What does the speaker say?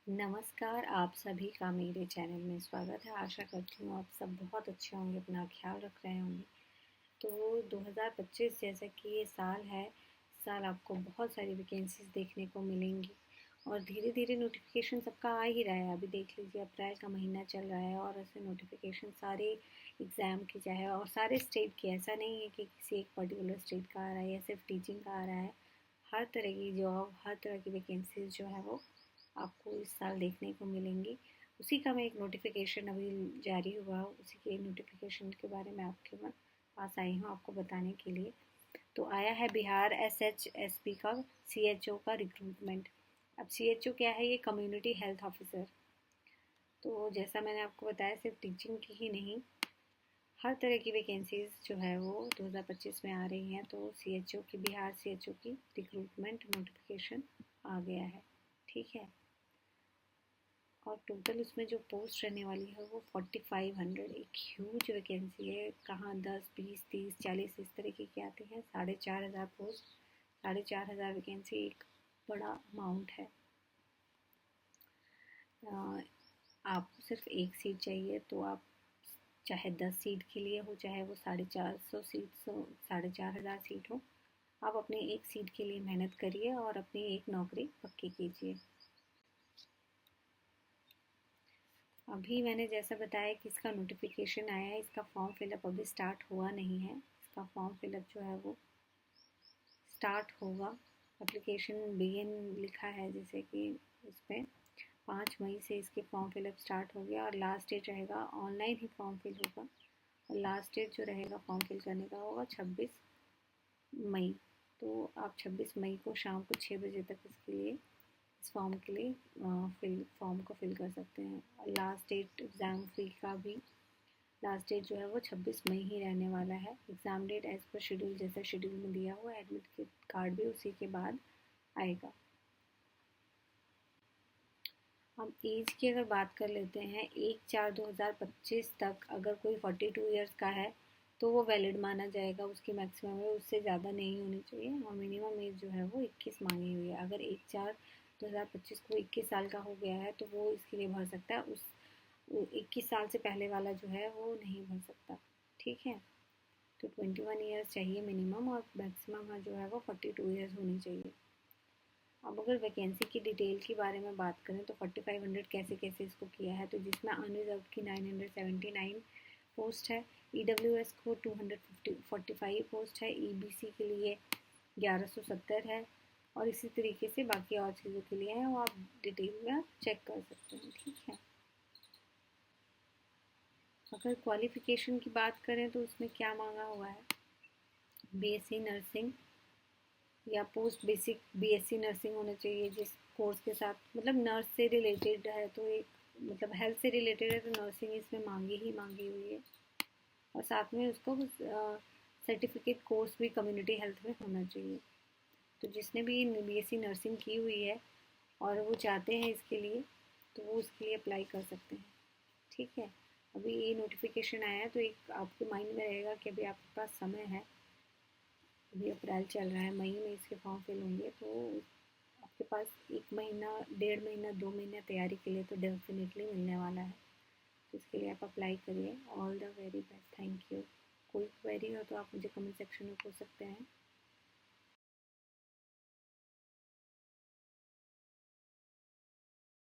नमस्कार, आप सभी का मेरे चैनल में स्वागत है। आशा करती हूँ आप सब बहुत अच्छे होंगे, अपना ख्याल रख रहे होंगे। तो 2025 जैसा कि ये साल है, साल आपको बहुत सारी वैकेंसीज देखने को मिलेंगी और धीरे धीरे नोटिफिकेशन सबका आ ही रहा है। अभी देख लीजिए, अप्रैल का महीना चल रहा है और ऐसे नोटिफिकेशन सारे एग्ज़ाम की चाहे और सारे स्टेट के, ऐसा नहीं है कि किसी एक पर्टिकुलर स्टेट का आ रहा है या सिर्फ टीचिंग का आ रहा है। हर तरह की जॉब, हर तरह की वैकेंसीज जो है वो आपको इस साल देखने को मिलेंगी। उसी का मैं एक नोटिफिकेशन अभी जारी हुआ, उसी के नोटिफिकेशन के बारे में आपके पास आई हूँ आपको बताने के लिए। तो आया है बिहार SHSP का CHO का रिक्रूटमेंट। अब CHO क्या है? ये कम्युनिटी हेल्थ ऑफिसर। तो जैसा मैंने आपको बताया, सिर्फ टीचिंग की ही नहीं, हर तरह की वैकेंसीज जो है वो 2025 में आ रही हैं। तो CHO की, बिहार CHO की रिक्रूटमेंट नोटिफिकेशन आ गया है। ठीक है। और टोटल उसमें जो पोस्ट रहने वाली है वो 4500, एक ह्यूज वैकेंसी है। कहाँ 10, 20, 30, 40 इस तरीके की आती हैं। 4500 पोस्ट, 4500 वैकेंसी एक बड़ा अमाउंट है। आप सिर्फ एक सीट चाहिए तो आप चाहे 10 सीट के लिए हो, चाहे वो 450 सीट हो, 4500 सीट हो, आप अपनी एक सीट के लिए मेहनत करिए और अपनी एक नौकरी पक्की कीजिए। अभी मैंने जैसा बताया कि इसका नोटिफिकेशन आया है, इसका फॉर्म फिलअप अभी स्टार्ट हुआ नहीं है। इसका फॉर्म फिलअप जो है वो स्टार्ट होगा। एप्लीकेशन बिगिन लिखा है, जैसे कि इस पर 5 मई से इसके फॉर्म फिलअप स्टार्ट हो गया और लास्ट डेट रहेगा, ऑनलाइन ही फॉर्म फिल होगा और लास्ट डेट जो रहेगा फॉर्म फिल करने का होगा 26 मई। तो आप 26 मई को शाम को 6 बजे तक इसके लिए, इस फॉर्म के लिए फॉर्म को फिल कर सकते हैं। और लास्ट डेट एग्ज़ाम फी का भी, लास्ट डेट जो है वो 26 मई ही रहने वाला है। Exam date as per schedule, जैसा शेड्यूल में दिया हुआ, एडमिट कार्ड भी उसी के बाद आएगा। हम एज की अगर बात कर लेते हैं, 1/4/2025 तक अगर कोई 42 ईयर्स का है तो वो वैलिड माना जाएगा। उसकी मैक्सिमम है, उससे ज़्यादा नहीं होनी चाहिए और मिनिमम एज जो है वो 21 मांगी हुई है। अगर 1/4/2025 को 21 साल का हो गया है तो वो इसके लिए भर सकता है। उस 21 साल से पहले वाला जो है वो नहीं भर सकता। ठीक है। तो 21 ईयर्स चाहिए मिनिमम और मैक्सिमम जो है वो 42 ईयर्स होनी चाहिए। अब अगर वैकेंसी की डिटेल के बारे में बात करें तो 4500 कैसे कैसे इसको किया है, तो जिसमें अनरिजर्व की 979 पोस्ट है, EWS को 245 पोस्ट है, EBC के लिए 1170 है और इसी तरीके से बाकी और चीज़ों के लिए है, वो आप डिटेल में आप चेक कर सकते हैं। ठीक है। अगर क्वालिफ़िकेशन की बात करें तो उसमें क्या मांगा हुआ है, BSc नर्सिंग या पोस्ट बेसिक BSc नर्सिंग होना चाहिए, जिस कोर्स के साथ मतलब नर्स से रिलेटेड है, तो एक मतलब हेल्थ से रिलेटेड है तो नर्सिंग इसमें मांगी हुई है। और साथ में उसको सर्टिफिकेट कोर्स भी कम्युनिटी हेल्थ में होना चाहिए। तो जिसने भी BSc नर्सिंग की हुई है और वो चाहते हैं इसके लिए, तो वो उसके लिए अप्लाई कर सकते हैं। ठीक है। अभी ये नोटिफिकेशन आया है तो एक आपके माइंड में रहेगा कि अभी आपके पास समय है। अभी अप्रैल चल रहा है, मई में इसके फॉर्म फिल होंगे, तो आपके पास 1 महीना, 1.5 महीना, 2 महीने तैयारी के लिए तो डेफिनेटली मिलने वाला है। तो इसके लिए आप अप्लाई करिए। All the very best. Thank you. कोई क्वेरी हो तो आप मुझे कमेंट सेक्शन में पूछ सकते हैं।